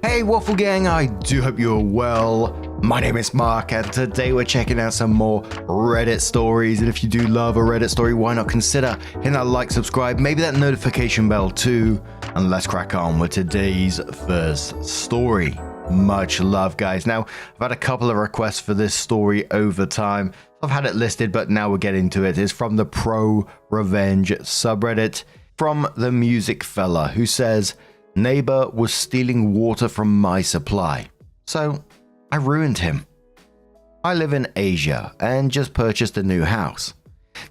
Hey Waffle Gang, I do hope you're well. My name is Mark and today we're checking out some more Reddit stories, and if you do love a Reddit story, why not consider hitting that like, subscribe, maybe that notification bell too, and let's crack on with today's first story. Much love, guys. Now, I've had a couple of requests for this story over time. I've had it listed, but now we're getting to it. It's from the Pro Revenge subreddit, from the Music Fella, who says, "Neighbor was stealing water from my supply, so I ruined him. I live in Asia and just purchased a new house.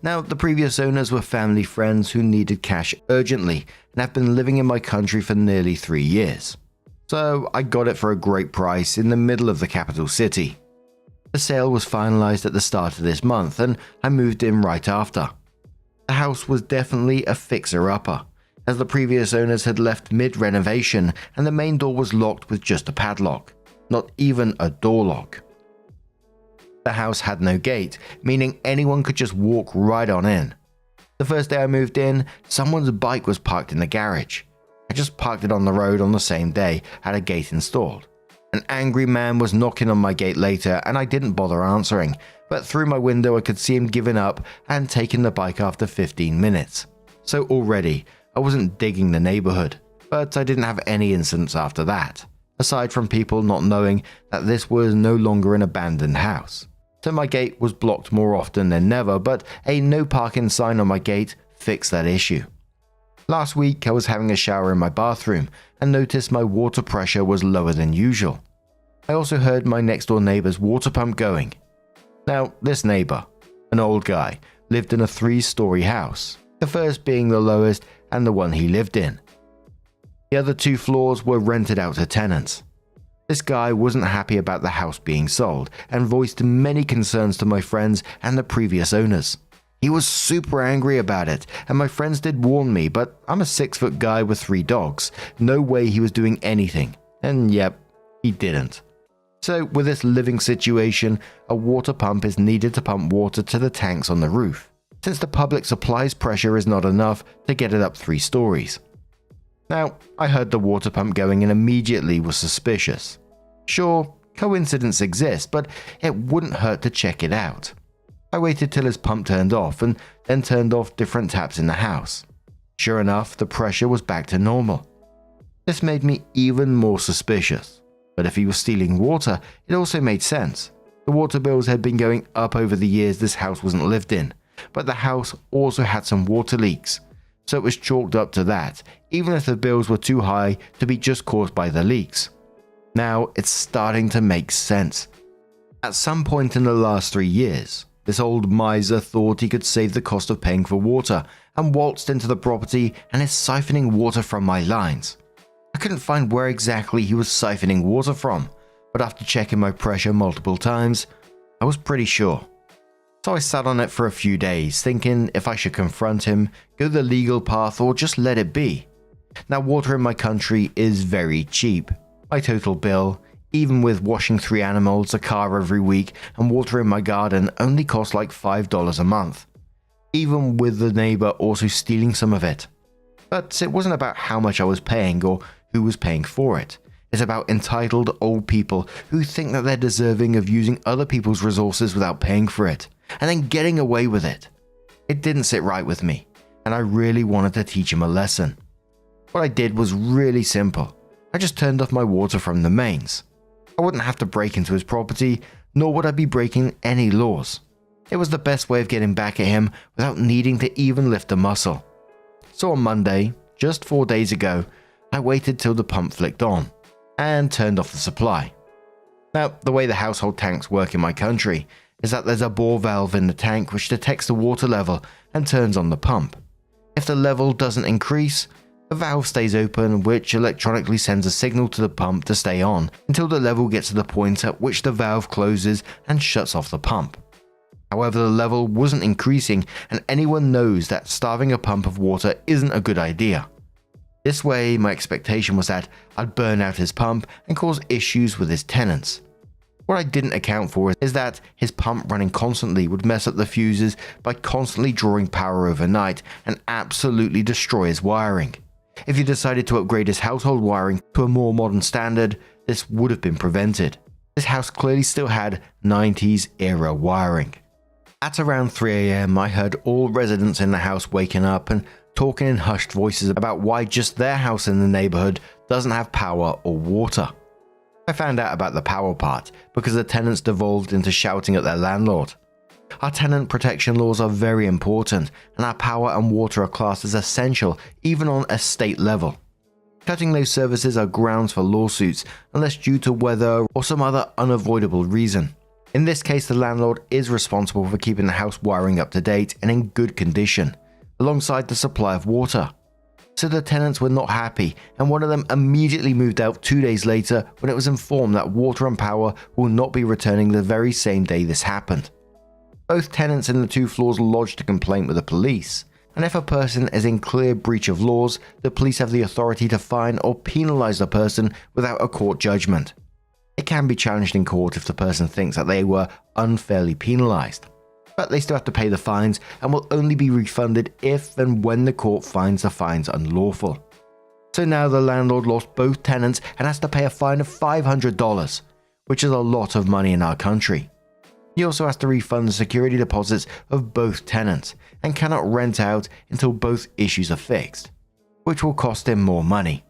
Now, the previous owners were family friends who needed cash urgently and have been living in my country for nearly 3 years. So I got it for a great price in the middle of the capital city. The sale was finalized at the start of this month and I moved in right after. The house was definitely a fixer-upper, as the previous owners had left mid-renovation and the main door was locked with just a padlock, not even a door lock. The house had no gate, meaning anyone could just walk right on in. The first day I moved in, someone's bike was parked in the garage. I just parked it on the road on the same day, had a gate installed. An angry man was knocking on my gate later and I didn't bother answering, but through my window I could see him giving up and taking the bike after 15 minutes. So already, I wasn't digging the neighborhood, but I didn't have any incidents after that, aside from people not knowing that this was no longer an abandoned house. So my gate was blocked more often than never, but a no parking sign on my gate fixed that issue. Last week I was having a shower in my bathroom and noticed my water pressure was lower than usual. I also heard my next door neighbor's water pump going. Now, this neighbor, an old guy, lived in a 3-story house, the first being the lowest and the one he lived in. The other 2 floors were rented out to tenants. This guy wasn't happy about the house being sold and voiced many concerns to my friends and the previous owners. He was super angry about it, and my friends did warn me, but I'm a 6-foot guy with 3 dogs. No way he was doing anything. And yep, he didn't. So with this living situation, a water pump is needed to pump water to the tanks on the roof, since the public supplies pressure is not enough to get it up 3 stories. Now, I heard the water pump going and immediately was suspicious. Sure, coincidence exists, but it wouldn't hurt to check it out. I waited till his pump turned off and then turned off different taps in the house. Sure enough, the pressure was back to normal. This made me even more suspicious, but if he was stealing water, it also made sense. The water bills had been going up over the years this house wasn't lived in, but the house also had some water leaks, so it was chalked up to that, even if the bills were too high to be just caused by the leaks. Now it's starting to make sense. At some point in the last 3 years, this old miser thought he could save the cost of paying for water and waltzed into the property and is siphoning water from my lines. I couldn't find where exactly he was siphoning water from, but after checking my pressure multiple times, I was pretty sure. So I sat on it for a few days, thinking if I should confront him, go the legal path, or just let it be. Now, water in my country is very cheap. My total bill, even with washing 3 animals, a car every week, and water in my garden, only costs like $5 a month, even with the neighbor also stealing some of it. But it wasn't about how much I was paying or who was paying for it. It's about entitled old people who think that they're deserving of using other people's resources without paying for it, and then getting away with it. It didn't sit right with me, and I really wanted to teach him a lesson. What I did was really simple. I just turned off my water from the mains. I wouldn't have to break into his property, nor would I be breaking any laws. It was the best way of getting back at him without needing to even lift a muscle. So on Monday, just 4 days ago, I waited till the pump flicked on and turned off the supply. Now, the way the household tanks work in my country is that there's a bore valve in the tank which detects the water level and turns on the pump. If the level doesn't increase, the valve stays open, which electronically sends a signal to the pump to stay on until the level gets to the point at which the valve closes and shuts off the pump. However, the level wasn't increasing, and anyone knows that starving a pump of water isn't a good idea. This way, my expectation was that I'd burn out his pump and cause issues with his tenants. What I didn't account for is that his pump running constantly would mess up the fuses by constantly drawing power overnight and absolutely destroy his wiring. If he decided to upgrade his household wiring to a more modern standard, this would have been prevented. This house clearly still had 90s era wiring. At around 3 AM, I heard all residents in the house waking up and talking in hushed voices about why just their house in the neighborhood doesn't have power or water. I found out about the power part because the tenants devolved into shouting at their landlord. Our tenant protection laws are very important, and our power and water are classed as essential even on a state level. Cutting those services are grounds for lawsuits unless due to weather or some other unavoidable reason. In this case, the landlord is responsible for keeping the house wiring up to date and in good condition, alongside the supply of water. So the tenants were not happy, and one of them immediately moved out 2 days later when it was informed that water and power will not be returning the very same day this happened. Both tenants in the 2 floors lodged a complaint with the police, and if a person is in clear breach of laws, the police have the authority to fine or penalize the person without a court judgment. It can be challenged in court if the person thinks that they were unfairly penalized, but they still have to pay the fines and will only be refunded if and when the court finds the fines unlawful. So now the landlord lost both tenants and has to pay a fine of $500, which is a lot of money in our country. He also has to refund the security deposits of both tenants and cannot rent out until both issues are fixed, which will cost him more money.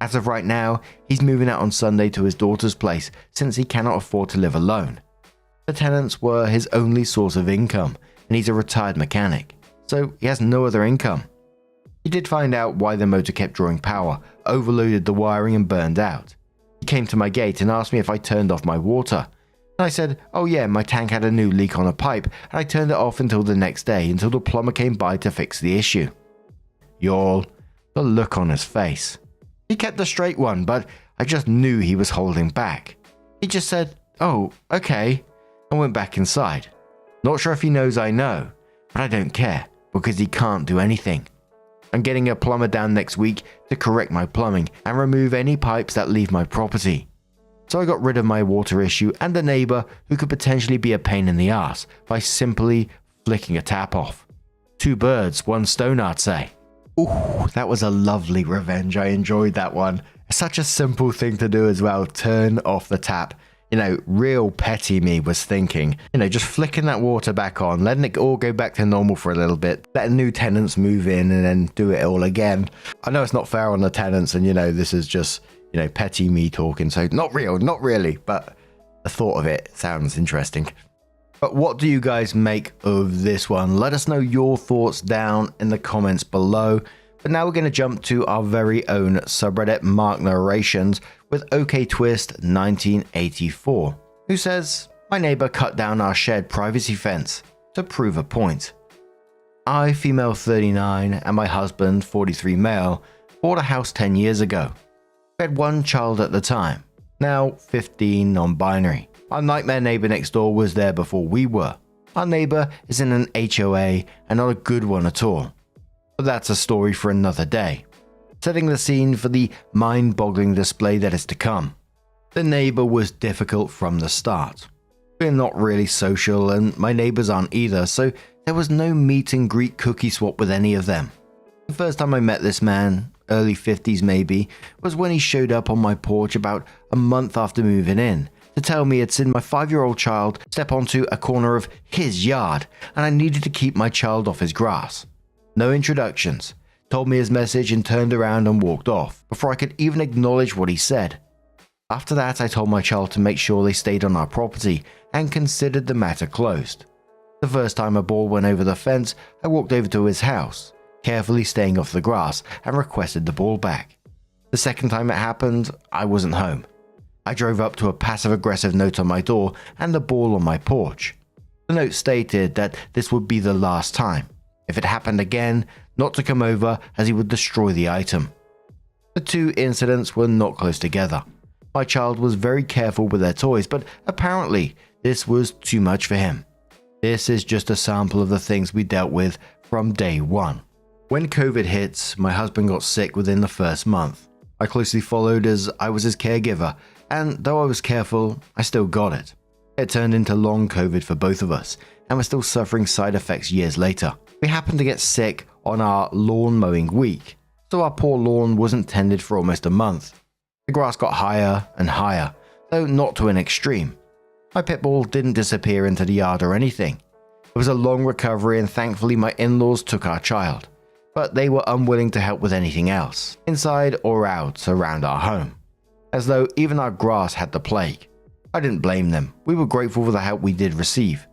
As of right now, he's moving out on Sunday to his daughter's place since he cannot afford to live alone. The tenants were his only source of income, and he's a retired mechanic, so he has no other income. He did find out why the motor kept drawing power, overloaded the wiring and burned out. He came to my gate and asked me if I turned off my water. And I said, oh yeah, my tank had a new leak on a pipe, and I turned it off until the next day until the plumber came by to fix the issue. Y'all, the look on his face. He kept a straight one, but I just knew he was holding back. He just said, oh, okay, and went back inside. Not sure if he knows I know, but I don't care because he can't do anything. I'm getting a plumber down next week to correct my plumbing and remove any pipes that leave my property. So I got rid of my water issue and a neighbor who could potentially be a pain in the ass by simply flicking a tap off. 2 birds, 1 stone, I'd say. Ooh, that was a lovely revenge. I enjoyed that one. Such a simple thing to do as well. Turn off the tap. Real petty me was thinking, just flicking that water back on, letting it all go back to normal for a little bit, letting new tenants move in and then do it all again. I know it's not fair on the tenants and, this is just, petty me talking. So not real, not really, but the thought of it sounds interesting. But what do you guys make of this one? Let us know your thoughts down in the comments below. But now we're going to jump to our very own subreddit, Mark Narrations, with OKTwist1984, who says, my neighbor cut down our shared privacy fence to prove a point. I, female 39, and my husband, 43 male, bought a house 10 years ago. We had 1 child at the time, now 15 non-binary. Our nightmare neighbor next door was there before we were. Our neighbor is in an HOA and not a good one at all. But that's a story for another day. Setting the scene for the mind-boggling display that is to come. The neighbor was difficult from the start. We're not really social and my neighbors aren't either, so there was no meet and greet cookie swap with any of them. The first time I met this man, early 50s maybe, was when he showed up on my porch about a month after moving in to tell me he'd seen my 5-year-old child step onto a corner of his yard and I needed to keep my child off his grass. No introductions, told me his message and turned around and walked off before I could even acknowledge what he said. After that, I told my child to make sure they stayed on our property and considered the matter closed. The first time a ball went over the fence, I walked over to his house, carefully staying off the grass, and requested the ball back. The second time it happened, I wasn't home. I drove up to a passive-aggressive note on my door and the ball on my porch. The note stated that this would be the last time. If it happened again, not to come over as he would destroy the item. The 2 incidents were not close together. My child was very careful with their toys, but apparently this was too much for him. This is just a sample of the things we dealt with from day one. When COVID hit, my husband got sick within the first month. I closely followed as I was his caregiver, and though I was careful, I still got it. It turned into long COVID for both of us, and we're still suffering side effects years later. We happened to get sick on our lawn mowing week, so our poor lawn wasn't tended for almost a month. The grass got higher and higher, though not to an extreme. My pit bull didn't disappear into the yard or anything. It was a long recovery, and thankfully my in-laws took our child, but they were unwilling to help with anything else, inside or out around our home, as though even our grass had the plague. I didn't blame them. We were grateful for the help we did receive.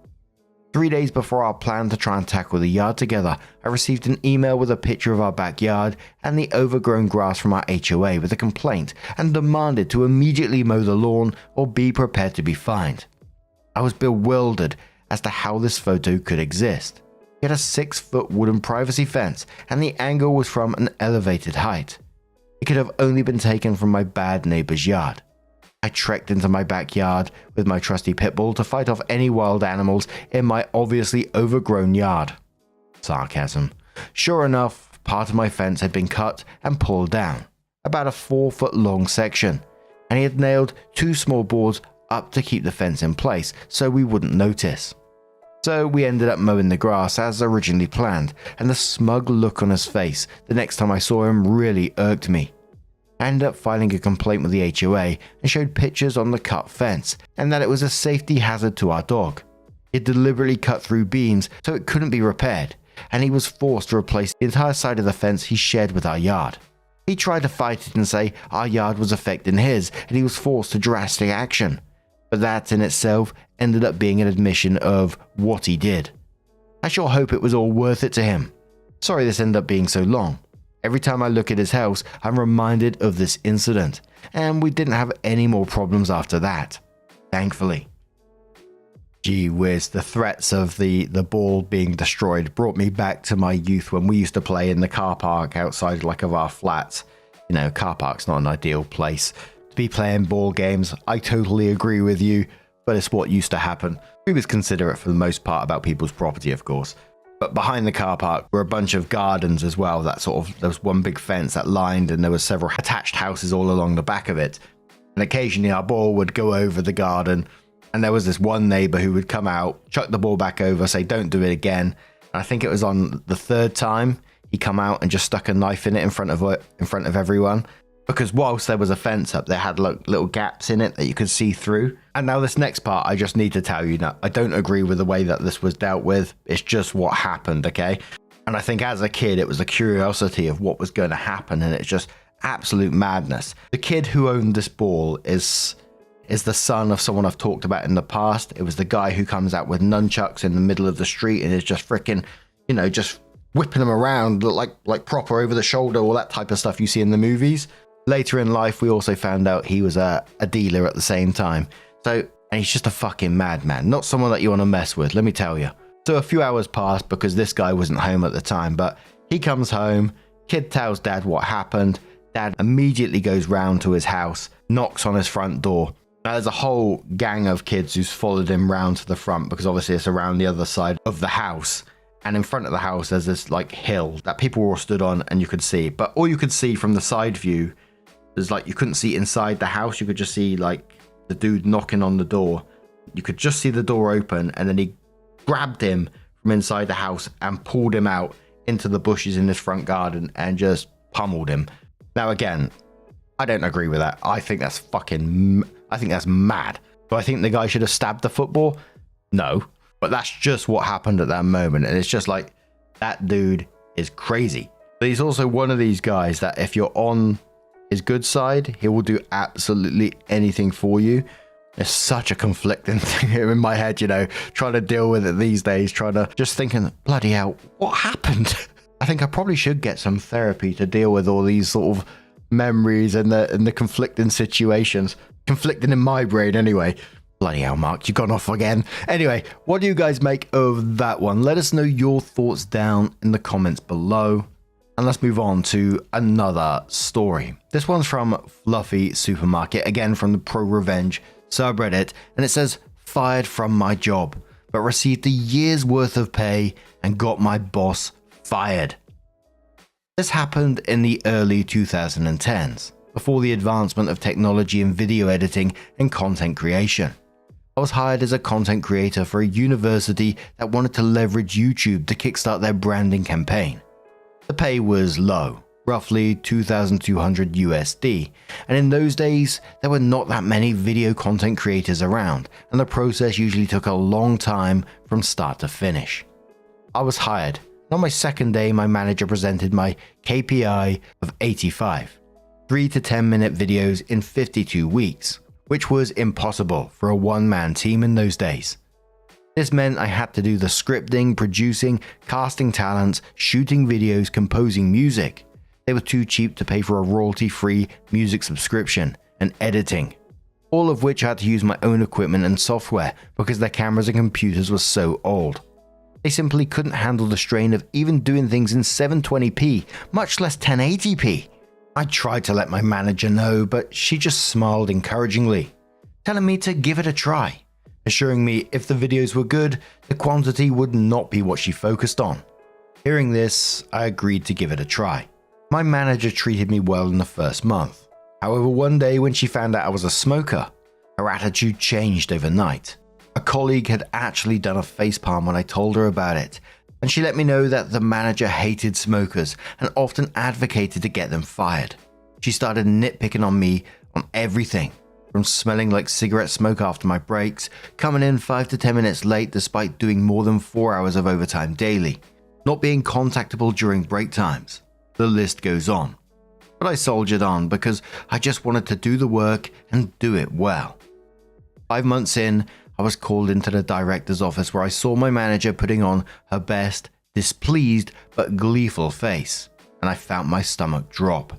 3 days before our plan to try and tackle the yard together, I received an email with a picture of our backyard and the overgrown grass from our HOA with a complaint, and demanded to immediately mow the lawn or be prepared to be fined. I was bewildered as to how this photo could exist. It had a 6-foot wooden privacy fence, and the angle was from an elevated height. It could have only been taken from my bad neighbor's yard. I trekked into my backyard with my trusty pit bull to fight off any wild animals in my obviously overgrown yard. Sarcasm. Sure enough, part of my fence had been cut and pulled down, about a 4-foot long section, and he had nailed 2 small boards up to keep the fence in place so we wouldn't notice. So we ended up mowing the grass as originally planned, and the smug look on his face the next time I saw him really irked me. I ended up filing a complaint with the HOA and showed pictures on the cut fence, and that it was a safety hazard to our dog. It deliberately cut through beams so it couldn't be repaired, and he was forced to replace the entire side of the fence he shared with our yard. He tried to fight it and say our yard was affecting his, and he was forced to drastic action. But that in itself ended up being an admission of what he did. I sure hope it was all worth it to him. Sorry this ended up being so long. Every time I look at his house, I'm reminded of this incident, and we didn't have any more problems after that, thankfully. Gee whiz, the threats of the ball being destroyed brought me back to my youth when we used to play in the car park outside of our flats. You know, car park's not an ideal place to be playing ball games. I totally agree with you, but it's what used to happen. We was considerate for the most part about people's property, of course. But behind the car park were a bunch of gardens as well. There was one big fence that lined, and there were several attached houses all along the back of it. And occasionally our ball would go over the garden, and there was this one neighbor who would come out, chuck the ball back over, say, "Don't do it again." And I think it was on the 3rd time he come out and just stuck a knife in it in front of everyone. Because whilst there was a fence up, there had little gaps in it that you could see through. And now this next part, I just need to tell you now, I don't agree with the way that this was dealt with. It's just what happened, okay? And I think as a kid, it was a curiosity of what was going to happen, and it's just absolute madness. The kid who owned this ball is the son of someone I've talked about in the past. It was the guy who comes out with nunchucks in the middle of the street and is just freaking, just whipping them around like proper over the shoulder, all that type of stuff you see in the movies. Later in life, we also found out he was a dealer at the same time. And he's just a fucking madman. Not someone that you want to mess with, let me tell you. So a few hours passed because this guy wasn't home at the time, but he comes home, kid tells dad what happened. Dad immediately goes round to his house, knocks on his front door. Now there's a whole gang of kids who's followed him round to the front because obviously it's around the other side of the house. And in front of the house, there's this hill that people were stood on and you could see. But all you could see from the side view is you couldn't see inside the house. You could just see the dude knocking on the door. You could just see the door open, and then he grabbed him from inside the house and pulled him out into the bushes in his front garden and just pummeled him. Now again, I don't agree with that. I think that's mad. Do I think the guy should have stabbed the football? No. But that's just what happened at that moment. And it's just that dude is crazy. But he's also one of these guys that if you're on his good side, he will do absolutely anything for you. It's such a conflicting thing in my head, trying to deal with it these days, thinking, bloody hell, what happened? I think I probably should get some therapy to deal with all these sort of memories and the conflicting situations. Conflicting in my brain anyway. Bloody hell, Mark, you've gone off again. Anyway, what do you guys make of that one? Let us know your thoughts down in the comments below. And let's move on to another story. This one's from Fluffy Supermarket, again from the Pro Revenge subreddit, and it says, "Fired from my job, but received a year's worth of pay and got my boss fired." This happened in the early 2010s, before the advancement of technology in video editing and content creation. I was hired as a content creator for a university that wanted to leverage YouTube to kickstart their branding campaign. The pay was low, roughly 2,200 USD, and in those days there were not that many video content creators around, and the process usually took a long time from start to finish. I was hired, and on my second day my manager presented my KPI of 85, 3 to 10 minute videos in 52 weeks, which was impossible for a one-man team in those days. This meant I had to do the scripting, producing, casting talents, shooting videos, composing music. They were too cheap to pay for a royalty-free music subscription, and editing. All of which I had to use my own equipment and software because their cameras and computers were so old. They simply couldn't handle the strain of even doing things in 720p, much less 1080p. I tried to let my manager know, but she just smiled encouragingly, telling me to give it a try, assuring me if the videos were good, the quantity would not be what she focused on. Hearing this, I agreed to give it a try. My manager treated me well in the first month. However, one day when she found out I was a smoker, her attitude changed overnight. A colleague had actually done a facepalm when I told her about it, and she let me know that the manager hated smokers and often advocated to get them fired. She started nitpicking on me on everything, from smelling like cigarette smoke after my breaks, coming in 5 to 10 minutes late despite doing more than 4 hours of overtime daily, not being contactable during break times. The list goes on. But I soldiered on because I just wanted to do the work and do it well. 5 months in, I was called into the director's office where I saw my manager putting on her best, displeased but gleeful face, and I felt my stomach drop.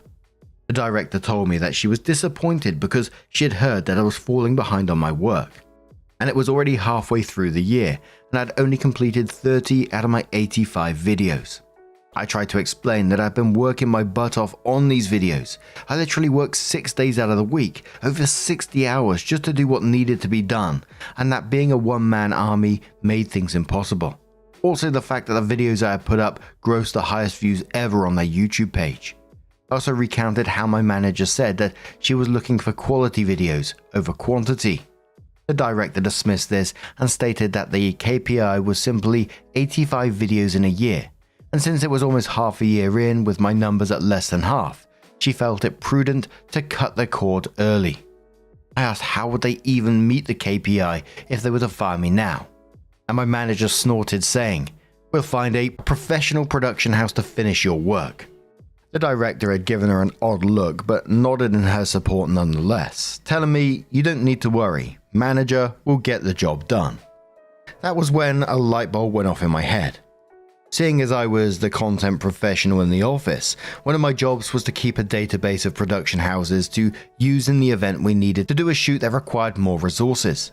The director told me that she was disappointed because she had heard that I was falling behind on my work, and it was already halfway through the year and I'd only completed 30 out of my 85 videos. I tried to explain that I'd been working my butt off on these videos. I literally worked 6 days out of the week, over 60 hours just to do what needed to be done, and that being a one-man army made things impossible. Also the fact that the videos I had put up grossed the highest views ever on their YouTube page. I also recounted how my manager said that she was looking for quality videos over quantity. The director dismissed this and stated that the KPI was simply 85 videos in a year. And since it was almost half a year in with my numbers at less than half, she felt it prudent to cut the cord early. I asked how would they even meet the KPI if they were to fire me now, and my manager snorted saying, "We'll find a professional production house to finish your work." The director had given her an odd look but nodded in her support nonetheless, telling me, "You don't need to worry, manager will get the job done." That was when a light bulb went off in my head. Seeing as I was the content professional in the office, one of my jobs was to keep a database of production houses to use in the event we needed to do a shoot that required more resources.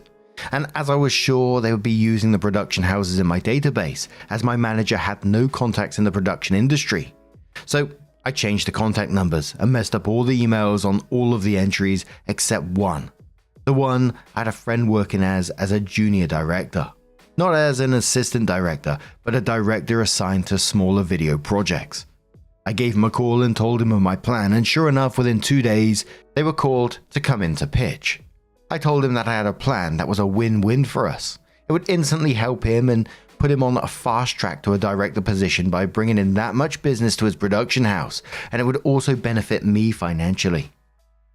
And as I was sure they would be using the production houses in my database, as my manager had no contacts in the production industry. So I changed the contact numbers and messed up all the emails on all of the entries except one. The one I had a friend working as a junior director. Not as an assistant director, but a director assigned to smaller video projects. I gave him a call and told him of my plan, and sure enough, within 2 days, they were called to come in to pitch. I told him that I had a plan that was a win-win for us. It would instantly help him and put him on a fast track to a director position by bringing in that much business to his production house, and it would also benefit me financially.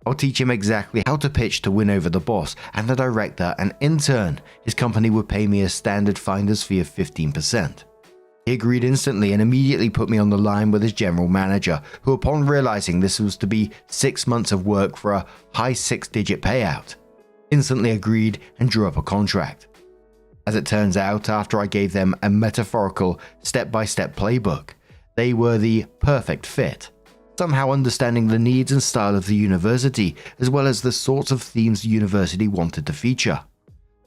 I'll teach him exactly how to pitch to win over the boss and the director, and in turn, his company would pay me a standard finder's fee of 15%. He agreed instantly and immediately put me on the line with his general manager, who upon realizing this was to be 6 months of work for a high 6-digit payout, instantly agreed and drew up a contract. As it turns out, after I gave them a metaphorical step-by-step playbook, they were the perfect fit. Somehow understanding the needs and style of the university, as well as the sorts of themes the university wanted to feature.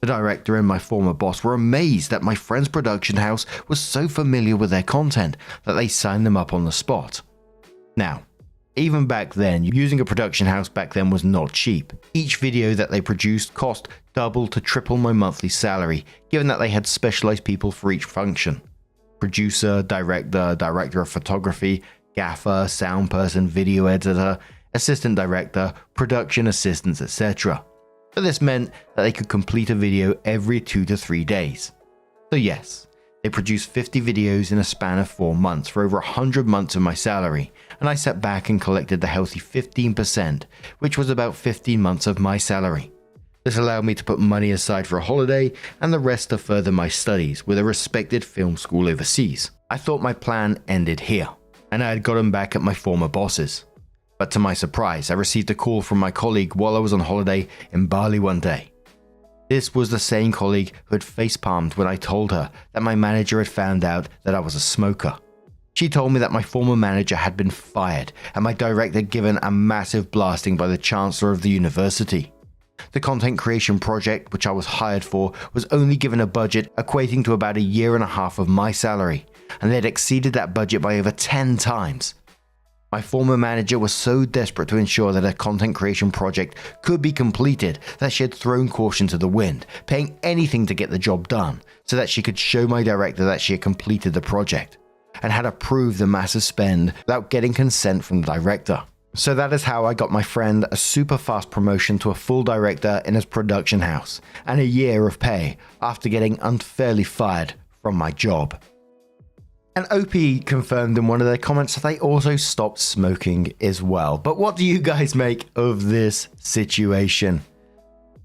The director and my former boss were amazed that my friend's production house was so familiar with their content that they signed them up on the spot. Now, even back then, using a production house back then was not cheap. Each video that they produced cost double to triple my monthly salary, given that they had specialized people for each function. Producer, director of photography, gaffer, sound person, video editor, assistant director, production assistants, etc. But this meant that they could complete a video every 2 to 3 days. So yes, They produced 50 videos in a span of 4 months for over 100 months of my salary, and I sat back and collected the healthy 15%, which was about 15 months of my salary. This allowed me to put money aside for a holiday and the rest to further my studies with a respected film school overseas. I thought my plan ended here, and I had gotten back at my former bosses. But to my surprise, I received a call from my colleague while I was on holiday in Bali one day. This was the same colleague who had facepalmed when I told her that my manager had found out that I was a smoker. She told me that my former manager had been fired and my director given a massive blasting by the chancellor of the university. The content creation project which I was hired for was only given a budget equating to about 1.5 years of my salary, and they had exceeded that budget by over 10 times. My former manager was so desperate to ensure that a content creation project could be completed that she had thrown caution to the wind, paying anything to get the job done so that she could show my director that she had completed the project, and had approved the massive spend without getting consent from the director. So that is how I got my friend a super fast promotion to a full director in his production house, and 1 year of pay after getting unfairly fired from my job. And OP confirmed in one of their comments that they also stopped smoking as well. But what do you guys make of this situation?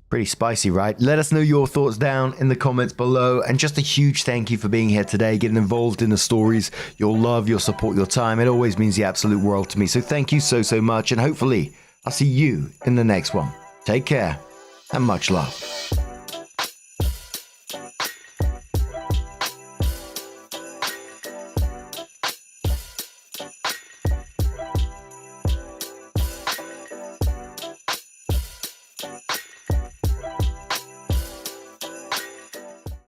Pretty spicy, right? Let us know your thoughts down in the comments below. And just a huge thank you for being here today, getting involved in the stories, your love, your support, your time. It always means the absolute world to me. So thank you so much. And hopefully I'll see you in the next one. Take care and much love.